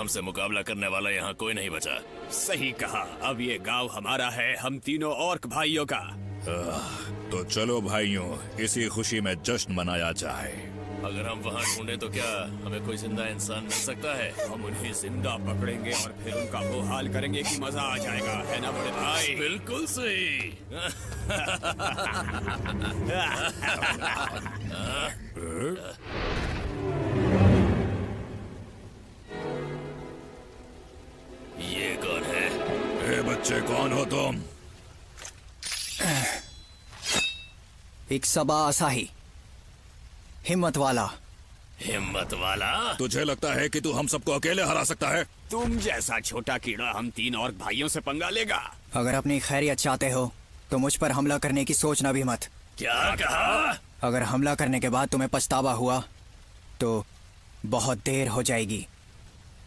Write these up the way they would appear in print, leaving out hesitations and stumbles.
हमसे मुकाबला करने वाला यहाँ कोई नहीं बचा। सही कहा। अब ये गांव हमारा है, हम तीनों ऑर्क भाइयों का। तो चलो भाइयों, इसी खुशी में जश्न मनाया जाए। अगर हम वहाँ ढूंढे तो क्या हमें कोई जिंदा इंसान मिल सकता है? हम उन्हें जिंदा पकड़ेंगे और फिर उनका वो हाल करेंगे कि मजा आ जाएगा, है ना बड़े भाई? बिल्कुल सही। ये कौन है? ए बच्चे, कौन हो तुम? एक सबा आसाही, हिम्मत वाला। हिम्मत वाला? तुझे लगता है कि तू हम सबको अकेले हरा सकता है? तुम जैसा छोटा कीड़ा हम तीन ऑर्क भाइयों से पंगा लेगा? अगर अपनी खैरियत चाहते हो तो मुझ पर हमला करने की सोचना भी मत। क्या कहा? अगर हमला करने के बाद तुम्हें पछतावा हुआ तो बहुत देर हो जाएगी।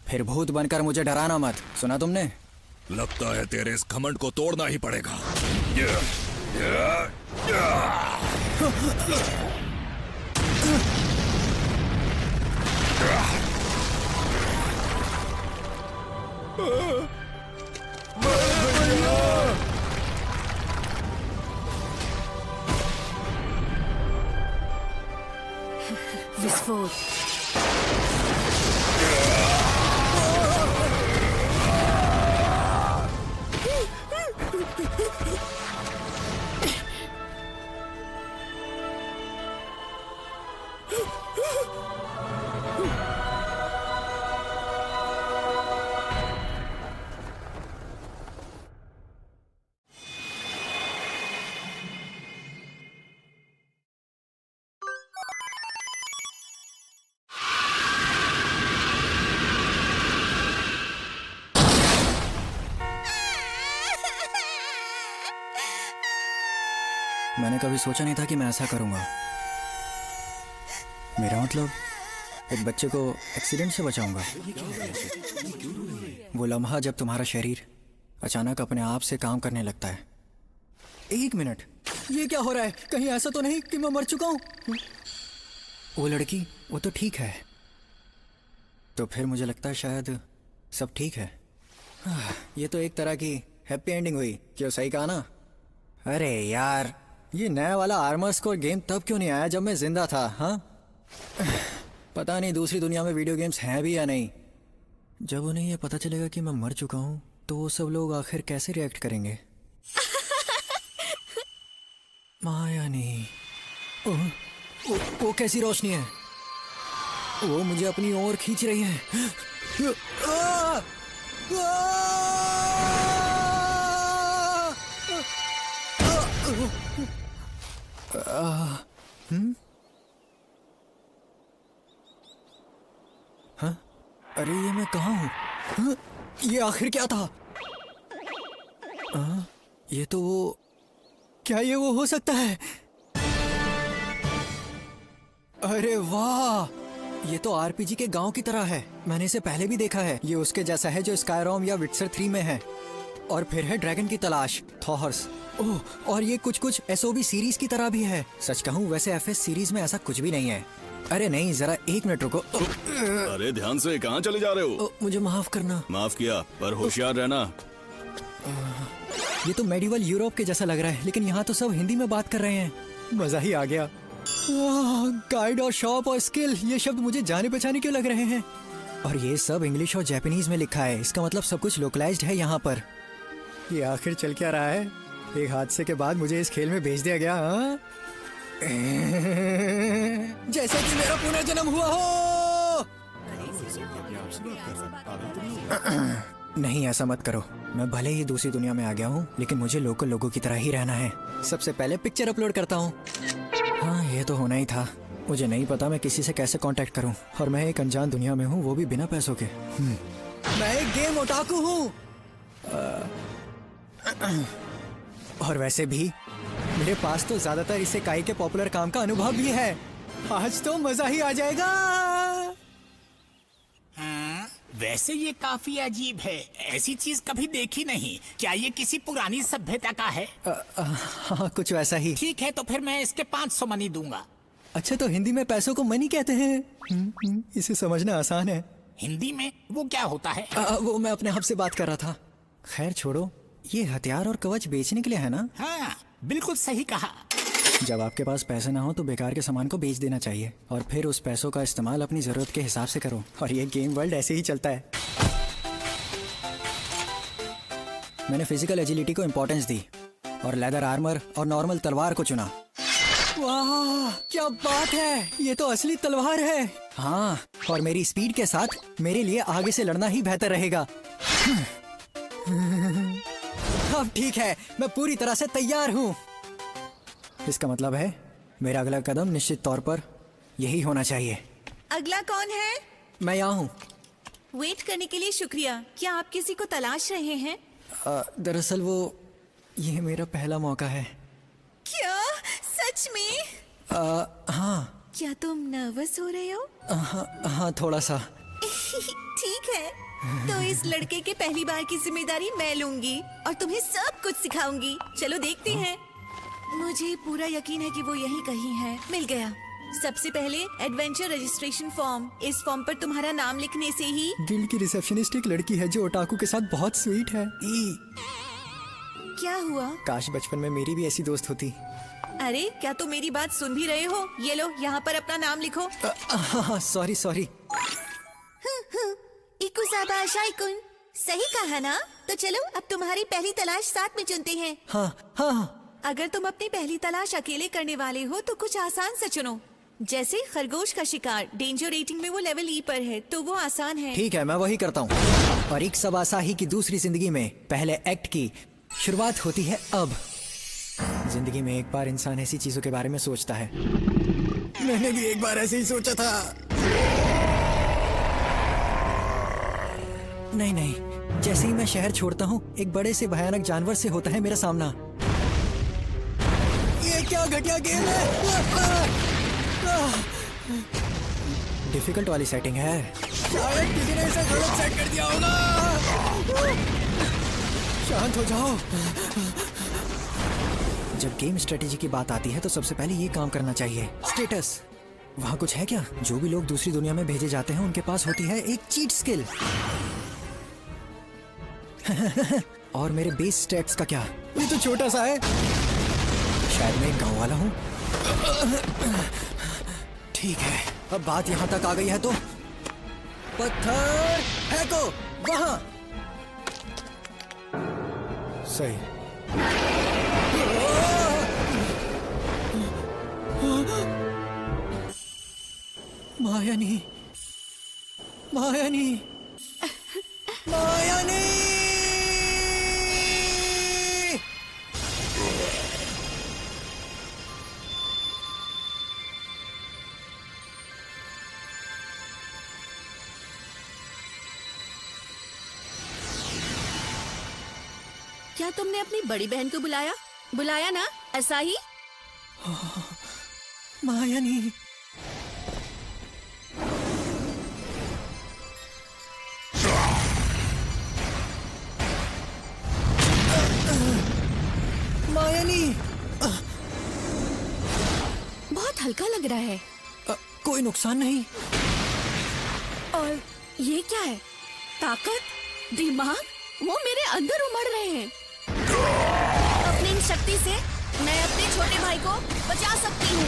फिर भूत बनकर मुझे डराना मत, सुना तुमने? लगता है तेरे इस घमंड को तोड़ना ही पड़ेगा। विस्फोट। मैंने कभी सोचा नहीं था कि मैं ऐसा करूंगा। मेरा मतलब एक बच्चे को एक्सीडेंट से बचाऊंगा। वो लम्हा जब तुम्हारा शरीर अचानक अपने आप से काम करने लगता है। एक मिनट, ये क्या हो रहा है? कहीं ऐसा तो नहीं कि मैं मर चुका हूं? वो लड़की, वो तो ठीक है। तो फिर मुझे लगता है शायद सब ठीक है। ये तो एक तरह की हैप्पी एंडिंग हुई। क्यों, सही कहा ना? अरे यार, ये नया वाला आर्मर स्कोर गेम तब क्यों नहीं आया जब मैं जिंदा था? हाँ, पता नहीं दूसरी दुनिया में वीडियो गेम्स हैं भी या नहीं। जब उन्हें ये पता चलेगा कि मैं मर चुका हूँ तो वो सब लोग आखिर कैसे रिएक्ट करेंगे? माया नहीं। वो कैसी रोशनी है? वो मुझे अपनी ओर खींच रही है। हाँ? अरे ये मैं कहाँ हूँ? हाँ? ये आखिर क्या था? ये तो वो, क्या ये वो हो सकता है? अरे वाह, ये तो आरपीजी के गांव की तरह है। मैंने इसे पहले भी देखा है। ये उसके जैसा है जो स्काईरॉम या विटसर 3 में है। और फिर है ड्रैगन की तलाश, थॉर्स। ओह, और ये कुछ एसओबी सीरीज की तरह भी है। सच कहूँ वैसे एफएस सीरीज में ऐसा कुछ भी नहीं है। अरे नहीं, जरा एक मिनट रुको। अरे ध्यान से, कहाँ चले जा रहे हो? मुझे माफ करना। माफ किया, पर होशियार रहना। ये तो मेडिवल यूरोप के जैसा लग रहा है, लेकिन यहाँ तो सब हिंदी में बात कर रहे हैं। मजा ही आ गया। गाइड और शॉप और स्किल, ये शब्द मुझे जाने पहचाने क्यों लग रहे हैं? और ये सब इंग्लिश और जापानीज में लिखा है। इसका मतलब सब कुछ लोकलाइज्ड है यहाँ पर। ये आखिर चल क्या रहा है? एक हादसे के बाद मुझे इस खेल में भेज दिया गया। हाँ? जैसे कि मेरा पुनर्जन्म हुआ हो। नहीं, ऐसा मत करो। मैं भले ही दूसरी दुनिया में आ गया हूँ, लेकिन मुझे लोकल लोगों की तरह ही रहना है। सबसे पहले पिक्चर अपलोड करता हूँ। हाँ, ये तो होना ही था। मुझे नहीं पता मैं किसी से कैसे कांटेक्ट करूँ, और मैं एक अनजान दुनिया में हूँ, वो भी बिना पैसों के। मैं एक गेम ओटाकू हूँ। और वैसे भी मेरे पास तो ज्यादातर इसे काई के पॉपुलर काम का अनुभव भी है। आज तो मजा ही आ जाएगा। वैसे ये काफी अजीब है, ऐसी चीज कभी देखी नहीं। क्या ये किसी पुरानी सभ्यता का है? हाँ, कुछ वैसा ही। ठीक है, तो फिर मैं इसके 500 मनी दूंगा। अच्छा, तो हिंदी में पैसों को मनी कहते हैं। इसे समझना आसान है। हिंदी में वो क्या होता है? वो मैं अपने आप से बात कर रहा था। खैर छोड़ो, ये हथियार और कवच बेचने के लिए है ना? हाँ, बिल्कुल सही कहा। जब आपके पास पैसे ना हो तो बेकार के सामान को बेच देना चाहिए और फिर उस पैसों का इस्तेमाल अपनी जरूरत के हिसाब से करो। और ये गेम वर्ल्ड ऐसे ही चलता है। मैंने फिजिकल एजिलिटी को इम्पोर्टेंस दी और लेदर आर्मर और नॉर्मल तलवार को चुना। वाह क्या बात है, ये तो असली तलवार है। हाँ, और मेरी स्पीड के साथ मेरे लिए आगे से लड़ना ही बेहतर रहेगा। अब ठीक है, मैं पूरी तरह से तैयार हूँ। इसका मतलब है मेरा अगला कदम निश्चित तौर पर यही होना चाहिए। अगला कौन है? मैं यहाँ हूँ। वेट करने के लिए शुक्रिया। क्या आप किसी को तलाश रहे हैं? दरअसल ये मेरा पहला मौका है। क्या सच में? हाँ। क्या तुम नर्वस हो रहे हो? हाँ थोड़ा सा। ठीक है, तो इस लड़के के पहली बार की जिम्मेदारी मैं लूंगी और तुम्हें सब कुछ सिखाऊंगी। चलो देखते हैं। मुझे पूरा यकीन है कि वो यही कहीं है। मिल गया। सबसे पहले एडवेंचर रजिस्ट्रेशन फॉर्म। इस फॉर्म पर तुम्हारा नाम लिखने से ही। गिल्ड की रिसेप्शनिस्ट एक लड़की है जो ओटाकू के साथ बहुत स्वीट है। क्या हुआ? काश बचपन में मेरी भी ऐसी दोस्त होती। अरे क्या तुम मेरी बात सुन भी रहे हो? ये लो, यहाँ पर अपना नाम लिखो। सॉरी। इकुन सही कहा ना? तो चलो अब तुम्हारी पहली तलाश साथ में चुनते हैं। हाँ। अगर तुम अपनी पहली तलाश अकेले करने वाले हो तो कुछ आसान सा चुनो, जैसे खरगोश का शिकार। डेंजर रेटिंग में वो लेवल ई पर है, तो वो आसान है। ठीक है, मैं वही करता हूँ। और एक सबासाही की दूसरी जिंदगी में पहले एक्ट की शुरुआत होती है अब। जिंदगी में एक बार इंसान ऐसी चीजों के बारे में सोचता है। मैंने भी एक बार ऐसे ही सोचा था। नहीं, जैसे ही मैं शहर छोड़ता हूँ एक बड़े से भयानक जानवर से होता है मेरा सामना। ये क्या घटिया गेम है। डिफिकल्ट वाली सेटिंग है। शायद किसी ने इसे गलत सेट कर दिया होगा। शांत हो जाओ। जब गेम स्ट्रेटेजी की बात आती है तो सबसे पहले ये काम करना चाहिए। स्टेटस। वहाँ कुछ है क्या? जो भी लोग दूसरी दुनिया में भेजे जाते हैं उनके पास होती है एक चीट स्किल। और मेरे बेस स्टैट्स का क्या? ये तो छोटा सा है। शायद मैं एक गांव वाला हूँ। ठीक है, अब बात यहाँ तक आ गई है तो पत्थर फेंको वहाँ। सही। मायानी। क्या तुमने अपनी बड़ी बहन को बुलाया ना? ऐसा ही? मायानी। बहुत हल्का लग रहा है। कोई नुकसान नहीं। और ये क्या है? ताकत, दिमाग, वो मेरे अंदर उमड़ रहे हैं। अपनी इन शक्ति से मैं अपने छोटे भाई को बचा सकती हूँ।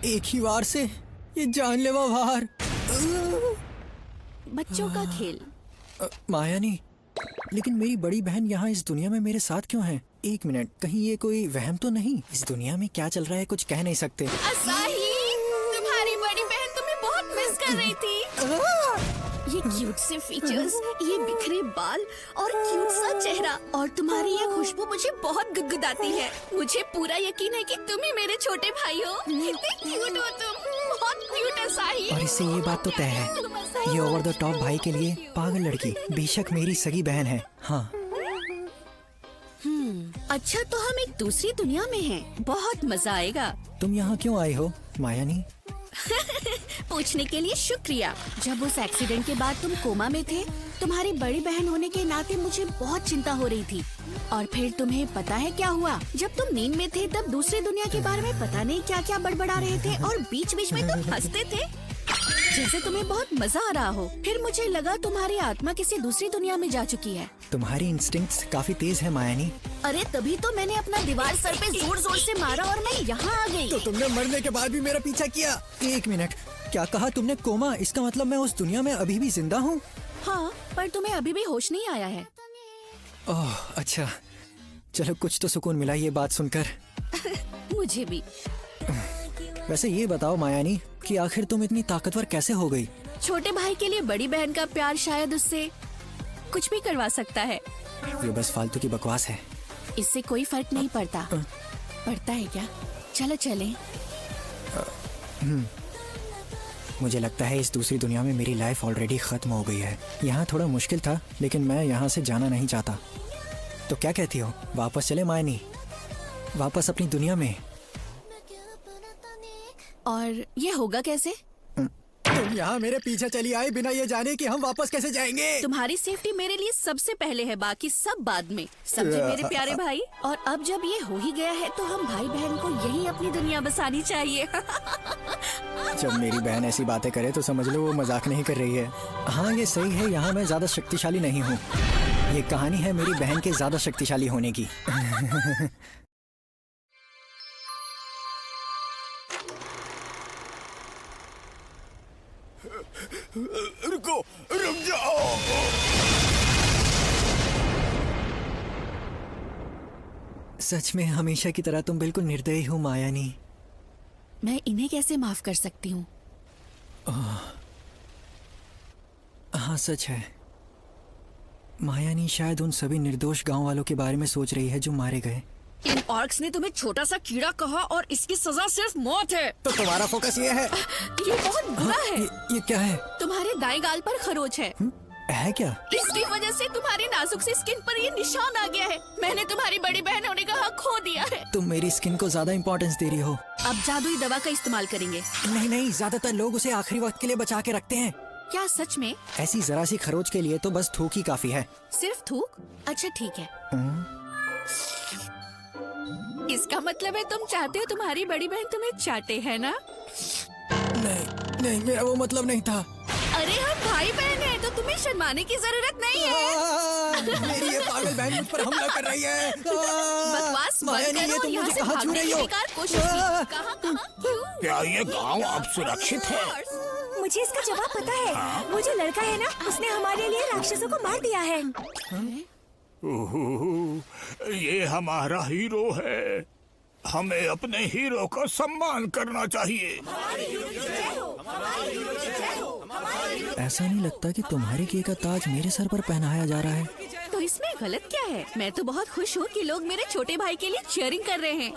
एक ही वार से ये जानलेवा वार। बच्चों का खेल। मायानी, लेकिन मेरी बड़ी बहन यहाँ इस दुनिया में मेरे साथ क्यों है? एक मिनट, कहीं ये कोई वहम तो नहीं? इस दुनिया में क्या चल रहा है कुछ कह नहीं सकते। असाही, तुम्हारी बड़ी बहन तुम्हें बहुत मिस कर रही थी। ये क्यूट से फीचर्स, ये बिखरे बाल और क्यूट सा चेहरा और तुम्हारी ये खुशबू मुझे बहुत गुदगुदाती है। मुझे पूरा यकीन है कि तुम ही मेरे छोटे भाई हो। कितने क्यूट हो तुम, बहुत क्यूट है साही। और इससे ये बात तो तय है, ये ओवर द टॉप भाई के लिए पागल लड़की बेशक मेरी सगी बहन है। हाँ। अच्छा, तो हम एक दूसरी दुनिया में हैं। बहुत मजा आएगा। तुम यहाँ क्यों आई हो मायानी? पूछने के लिए शुक्रिया। जब उस एक्सीडेंट के बाद तुम कोमा में थे, तुम्हारी बड़ी बहन होने के नाते मुझे बहुत चिंता हो रही थी। और फिर तुम्हें पता है क्या हुआ? जब तुम नींद में थे तब दूसरी दुनिया के बारे में पता नहीं क्या क्या बड़बड़ा रहे थे और बीच बीच में तुम हंसते थे जैसे तुम्हें बहुत मजा आ रहा हो। फिर मुझे लगा तुम्हारी आत्मा किसी दूसरी दुनिया में जा चुकी है। तुम्हारी इंस्टिंक्ट्स काफी तेज है मायानी। अरे तभी तो मैंने अपना दीवार सर पे जोर जोर से मारा और मैं यहाँ आ गई। तो तुमने मरने के बाद भी मेरा पीछा किया। एक मिनट, क्या कहा तुमने? कोमा? इसका मतलब मैं उस दुनिया में अभी भी जिंदा हूँ? हाँ, पर तुम्हें अभी भी होश नहीं आया है। ओह अच्छा, चलो कुछ तो सुकून मिला ये बात सुनकर। मुझे भी। वैसे ये बताओ मायानी कि आखिर तुम इतनी ताकतवर कैसे हो गई? छोटे भाई के लिए बड़ी बहन का प्यार शायद उससे कुछ भी करवा सकता है। ये बस फालतू की बकवास है। इससे कोई फर्क नहीं पड़ता। पड़ता है क्या? चलो चलें। मुझे लगता है इस दूसरी दुनिया में मेरी लाइफ ऑलरेडी खत्म हो गई है। यहाँ थोड़ा मुश्किल था, लेकिन मैं यहाँ से जाना नहीं चाहता। तो क्या कहती हो, वापस चले मायनी? वापस अपनी दुनिया में? और ये होगा कैसे? तुम यहाँ मेरे पीछे चली आई बिना ये जाने कि हम वापस कैसे जाएंगे। तुम्हारी सेफ्टी मेरे लिए सबसे पहले है, बाकी सब बाद में। समझे मेरे प्यारे भाई? और अब जब ये हो ही गया है तो हम भाई बहन को यही अपनी दुनिया बसानी चाहिए। जब मेरी बहन ऐसी बातें करे तो समझ लो वो मजाक नहीं कर रही है। हाँ ये सही है, यहाँ मैं ज्यादा शक्तिशाली नहीं हूँ। ये कहानी है मेरी बहन के ज्यादा शक्तिशाली होने की। रुको, रुक जाओ। सच में हमेशा की तरह तुम बिल्कुल निर्दयी हो मायानी। मैं इन्हें कैसे माफ कर सकती हूँ? हाँ सच है, मायानी शायद उन सभी निर्दोष गांव वालों के बारे में सोच रही है जो मारे गए। इन ऑर्क्स ने तुम्हें छोटा सा कीड़ा कहा और इसकी सजा सिर्फ मौत है। तो तुम्हारा फोकस ये है? ये बहुत बुरा है। ये क्या है? तुम्हारे दाएं गाल पर खरोच है। है क्या? इसकी वजह से तुम्हारी नाजुक सी स्किन पर ये निशान आ गया है। मैंने तुम्हारी बड़ी बहन होने का हक खो दिया है। तुम मेरी स्किन को ज्यादा इम्पोर्टेंस दे रही हो। अब जादुई दवा का इस्तेमाल करेंगे। नहीं नहीं, ज्यादातर लोग उसे आखिरी वक्त के लिए बचा के रखते हैं। क्या सच में? ऐसी जरा सी खरोच के लिए तो बस थूक ही काफी है। सिर्फ थूक? अच्छा ठीक है। इसका मतलब है तुम चाहते हो तुम्हारी बड़ी बहन तुम्हें चाटे, है ना? नहीं नहीं, मेरा वो मतलब नहीं था। अरे हम भाई बहन हैं तो तुम्हें शर्माने की जरूरत नहीं है। मेरी ये पागल बहन मुझ पर हमला कर रही है। बकवास मत मायानी, ये करो, तुम यहाँ मुझे से कहाँ छू भागने रही की हो? बेकार कोशिश की। कहाँ क्यों? क्या ये गांव अब सुरक्षित है? मुझे इसका जवाब पता है। वो जो लड़का है ना, उसने हमारे लिए राक्षसों को मार दिया है। ये हमारा हीरो है। हमें अपने हीरो का सम्मान करना चाहिए। ऐसा नहीं लगता कि तुम्हारे किए का ताज मेरे सर पर पहनाया जा रहा है। तो इसमें गलत क्या है? मैं तो बहुत खुश हूँ कि लोग मेरे छोटे भाई के लिए चीयरिंग कर रहे हैं।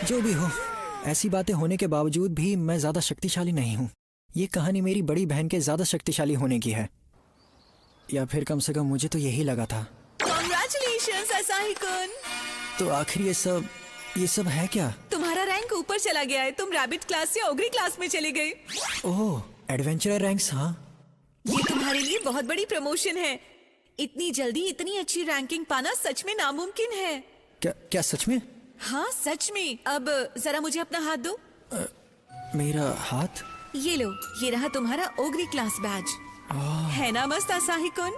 जो भी हो, ऐसी बातें होने के बावजूद भी मैं ज्यादा शक्तिशाली नहीं हूँ। ये कहानी मेरी बड़ी बहन के ज्यादा शक्तिशाली होने की है, या फिर कम से कम मुझे तो यही लगा था। Congratulations, असाही-कुन। तो आखिर ये सब है क्या? तुम्हारा रैंक ऊपर चला गया है। तुम रैबिट क्लास से ओगरी क्लास में चली गई। ओह, एडवेंचरर रैंक्स। हाँ, ये तुम्हारे लिए बहुत बड़ी प्रमोशन है। इतनी जल्दी इतनी अच्छी रैंकिंग पाना सच में नामुमकिन है। क्या सच में? हाँ सच में। अब जरा मुझे अपना हाथ दो। मेरा हाथ? ये लो, ये रहा तुम्हारा ओगरी क्लास बैज। है ना मस्त असाही-कुन?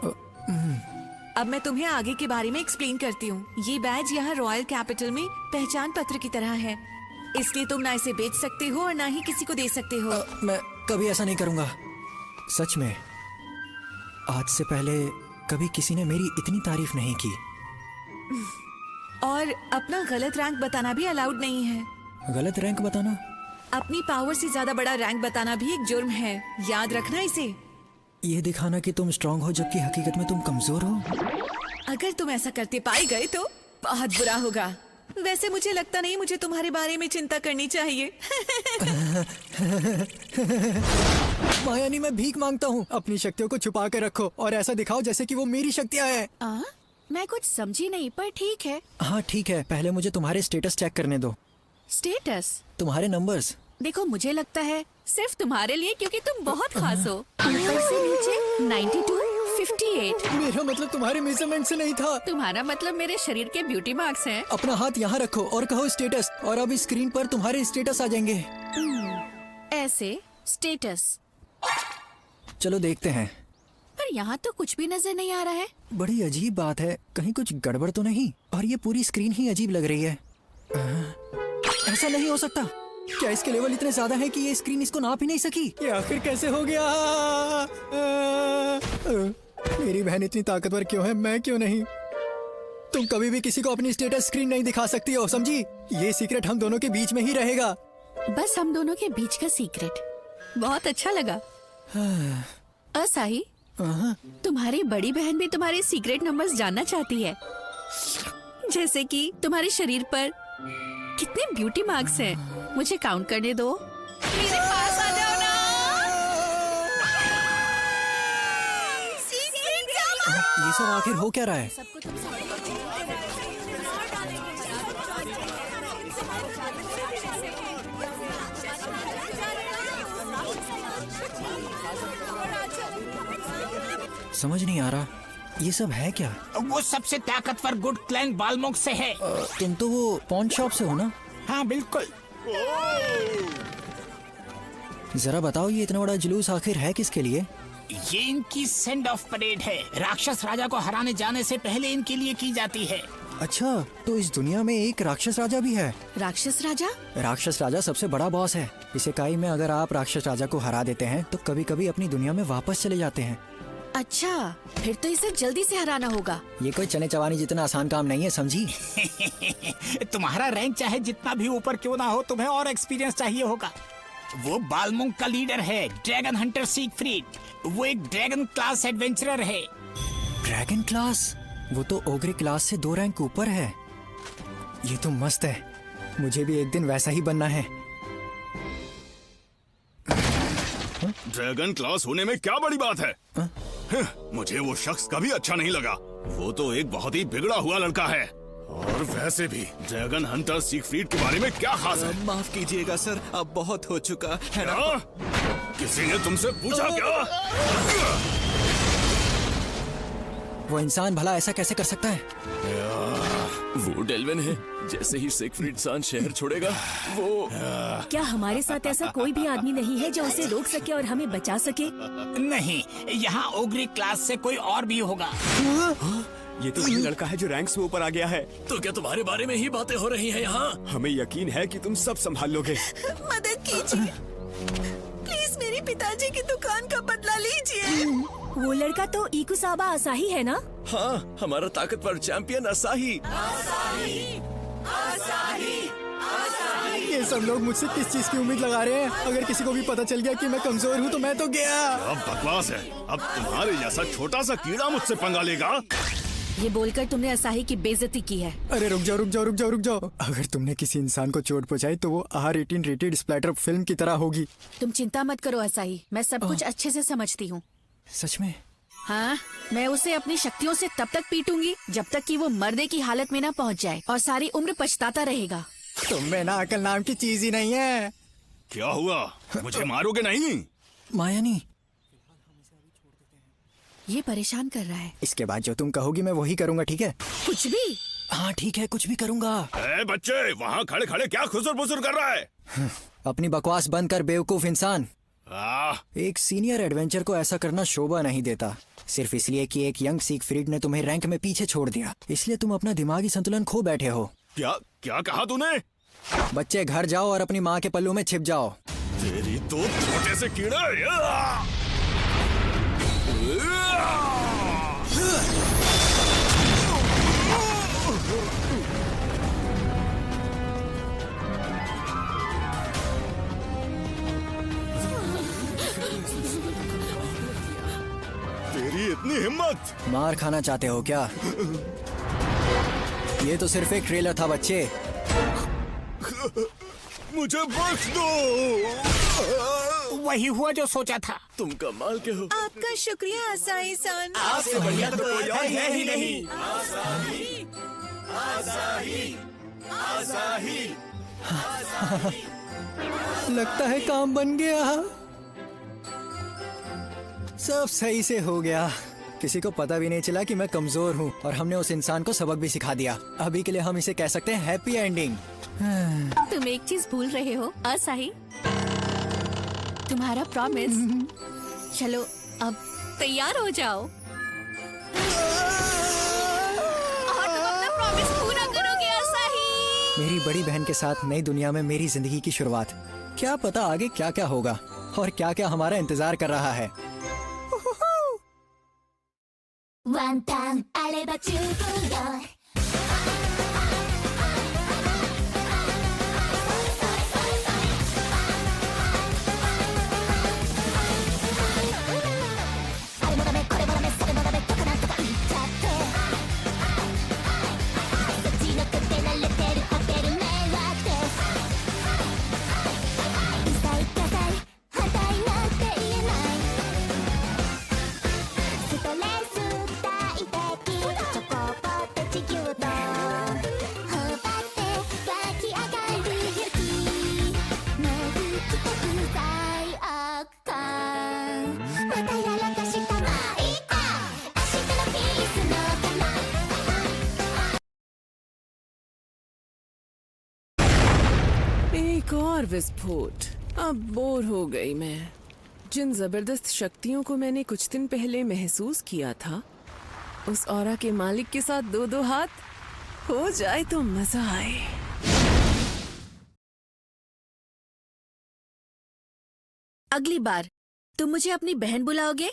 अब मैं तुम्हें आगे के बारे में एक्सप्लेन करती हूँ। ये बैज यहाँ रॉयल कैपिटल में पहचान पत्र की तरह है, इसलिए तुम ना इसे बेच सकते हो और ना ही किसी को दे सकते हो। मैं कभी ऐसा नहीं करूँगा। सच में, आज से पहले कभी किसी ने मेरी इतनी तारीफ नहीं की। और अपना गलत रैंक बताना भी अलाउड नहीं है। गलत रैंक बताना? अपनी पावर से ज्यादा बड़ा रैंक बताना भी एक जुर्म है, याद रखना इसे। ये दिखाना कि तुम स्ट्रांग हो जबकि हकीकत में तुम कमजोर हो। अगर तुम ऐसा करते पाए गए तो बहुत बुरा होगा। वैसे मुझे लगता नहीं मुझे तुम्हारे बारे में चिंता करनी चाहिए। मायानी, मैं भीख मांगता हूँ, अपनी शक्तियों को छुपा के रखो और ऐसा दिखाओ जैसे कि वो मेरी शक्तियाँ हैं। मैं कुछ समझी नहीं, पर ठीक है। हाँ ठीक है, पहले मुझे तुम्हारे स्टेटस चेक करने दो। स्टेटस? तुम्हारे नंबर्स। देखो मुझे लगता है सिर्फ तुम्हारे लिए, क्योंकि तुम बहुत खास हो। ऊपर से नीचे 92, 58। मेरा मतलब तुम्हारे मेजरमेंट से नहीं था। तुम्हारा मतलब मेरे शरीर के ब्यूटी मार्क्स हैं। अपना हाथ यहाँ रखो और कहो स्टेटस, और अब इस स्क्रीन पर तुम्हारे स्टेटस आ जाएंगे। ऐसे स्टेटस। चलो देखते हैं। पर यहाँ तो कुछ भी नजर नहीं आ रहा है। बड़ी अजीब बात है, कहीं कुछ गड़बड़ तो नहीं? और ये पूरी स्क्रीन ही अजीब लग रही है। ऐसा नहीं हो सकता। क्या इसके लेवल इतने ज्यादा है कि ये स्क्रीन इसको नाप ही नहीं सकी? ये आखिर कैसे हो गया? मेरी बहन इतनी ताकतवर क्यों है, मैं क्यों नहीं? तुम कभी भी किसी को अपनी स्टेटस स्क्रीन नहीं दिखा सकती हो, समझी? ये सीक्रेट हम दोनों के बीच में ही रहेगा। बस हम दोनों के बीच का सीक्रेट। बहुत अच्छा लगा। असाही, तुम्हारी बड़ी बहन भी तुम्हारे सीक्रेट नंबर्स जानना चाहती है, जैसे कि तुम्हारे शरीर पर कितने ब्यूटी मार्क्स हैं। मुझे काउंट करने दो। मेरे पास आ जाओ ना। ये सब आखिर हो क्या रहा है? समझ नहीं आ रहा, ये सब है क्या? वो सबसे ताकतवर गुड क्लैन बालमोक से है। तुम तो वो पॉन शॉप से हो ना? हाँ बिल्कुल। जरा बताओ, ये इतना बड़ा जुलूस आखिर है किसके लिए? ये इनकी सेंड ऑफ परेड है। राक्षस राजा को हराने जाने से पहले इनके लिए की जाती है। अच्छा, तो इस दुनिया में एक राक्षस राजा भी है? राक्षस राजा? राक्षस राजा सबसे बड़ा बॉस है। इस इकाई में अगर आप राक्षस राजा को हरा देते हैं तो कभी कभी अपनी दुनिया में वापस चले जाते हैं। अच्छा, फिर तो इसे जल्दी से हराना होगा। ये कोई चने चबानी जितना आसान काम नहीं है, समझी? तुम्हारा रैंक चाहे जितना भी ऊपर क्यों ना हो, तुम्हें और एक्सपीरियंस चाहिए होगा। वो बालमोंग का लीडर है, ड्रैगन हंटर सिगफ्रीड। वो एक ड्रैगन क्लास एडवेंचरर है। Dragon class? वो तो ओग्रे क्लास से 2 रैंक ऊपर है। ये तो मस्त है, मुझे भी एक दिन वैसा ही बनना है। ड्रैगन क्लास होने में क्या बड़ी बात है? मुझे वो शख्स कभी अच्छा नहीं लगा। वो तो एक बहुत ही बिगड़ा हुआ लड़का है। और वैसे भी ड्रैगन हंटर सिगफ्रीड के बारे में क्या खास है? माफ कीजिएगा सर, अब बहुत हो चुका है ना। क्या? किसी ने तुमसे पूछा क्या? वो इंसान भला ऐसा कैसे कर सकता है? वो डेल्विन है। जैसे ही सिगफ्रीड सान शहर छोड़ेगा, वो क्या हमारे साथ ऐसा कोई भी आदमी नहीं है जो उसे रोक सके और हमें बचा सके? नहीं, यहाँ ओग्री क्लास से कोई और भी होगा। ये तो वही लड़का है जो रैंक से ऊपर आ गया है। तो क्या तुम्हारे बारे में ही बातें हो रही हैं यहाँ? हमें यकीन है कि तुम सब संभाल लोगे। मदद कीजिए प्लीज, मेरे पिताजी की दुकान का बदला लीजिए। वो लड़का तो इकुसाबा असाही है ना? हाँ, हमारा ताकतवर चैंपियन असाही। ये सब लोग मुझसे किस चीज की उम्मीद लगा रहे हैं? अगर किसी को भी पता चल गया कि मैं कमजोर हूँ तो मैं तो गया। अब बकवास है। अब तुम्हारे जैसा छोटा सा कीड़ा मुझसे पंगा लेगा? ये बोलकर तुमने असाही की बेइज्जती की है। अरे रुक जाओ रुक जाओ रुक जाओ रुक जाओ। अगर तुमने किसी इंसान को चोट पहुंचाई तो वो R18 रेटेड स्प्लैटर फिल्म की तरह होगी। तुम चिंता मत करो असाही, मैं सब कुछ अच्छे से समझती हूँ। सच में? हाँ, मैं उसे अपनी शक्तियों से तब तक पीटूंगी जब तक कि वो मरने की हालत में ना पहुँच जाए और सारी उम्र पछताता रहेगा। तुम में ना अकल नाम की चीज ही नहीं है। क्या हुआ? मुझे मारोगे नहीं? मायानी, ये परेशान कर रहा है। इसके बाद जो तुम कहोगी मैं वही करूंगा, ठीक है? कुछ भी? हाँ ठीक है, कुछ भी करूंगा। ए बच्चे, वहाँ खड़े खड़े क्या खुसर फुसर कर रहा है? अपनी बकवास बंद कर बेवकूफ इंसान। एक सीनियर एडवेंचर को ऐसा करना शोभा नहीं देता, सिर्फ इसलिए कि एक यंग सिगफ्रीड ने तुम्हें रैंक में पीछे छोड़ दिया, इसलिए तुम अपना दिमागी संतुलन खो बैठे हो। क्या क्या कहा तूने? बच्चे घर जाओ और अपनी माँ के पल्लू में छिप जाओ। तेरी तो छोटे से कीड़ा। तेरी इतनी हिम्मत! मार खाना चाहते हो क्या? ये तो सिर्फ एक ट्रेलर था बच्चे। मुझे बख्श दो। वही हुआ जो सोचा था। तुम कमाल के हो। आपका शुक्रिया असाही सान। आपसे बढ़िया तो कोई और है ही नहीं। लगता है काम बन गया। सब सही से हो गया। किसी को पता भी नहीं चला कि मैं कमजोर हूँ और हमने उस इंसान को सबक भी सिखा दिया। अभी के लिए हम इसे कह सकते हैं हैप्पी एंडिंग। तुम एक चीज भूल रहे हो असाही, तुम्हारा प्रॉमिस। चलो अब तैयार हो जाओ और तुम अपना प्रॉमिस पूरा करोगे असाही। मेरी बड़ी बहन के साथ नई दुनिया में मेरी जिंदगी की शुरुआत। क्या पता आगे क्या क्या होगा और क्या क्या हमारा इंतजार कर रहा है। ワンタンあれば十分よ あれもダメこれもダメそれもダメとかなんとか言っちゃってそっちのくて慣れてるホテル迷惑ですうざいダサい反対なんて言えないストレス大敵チョコポテチ牛丼頬張って湧き上がる勇気目吹きと不罪悪感またやらかしたまあいいか明日のピースのかな एक और विस्फोट। अब बोर हो गई मैं। जिन जबरदस्त शक्तियों को मैंने कुछ दिन पहले महसूस किया था, उस ऑरा के मालिक के साथ दो दो हाथ हो जाए तो मजा आए। अगली बार तुम मुझे अपनी बहन बुलाओगे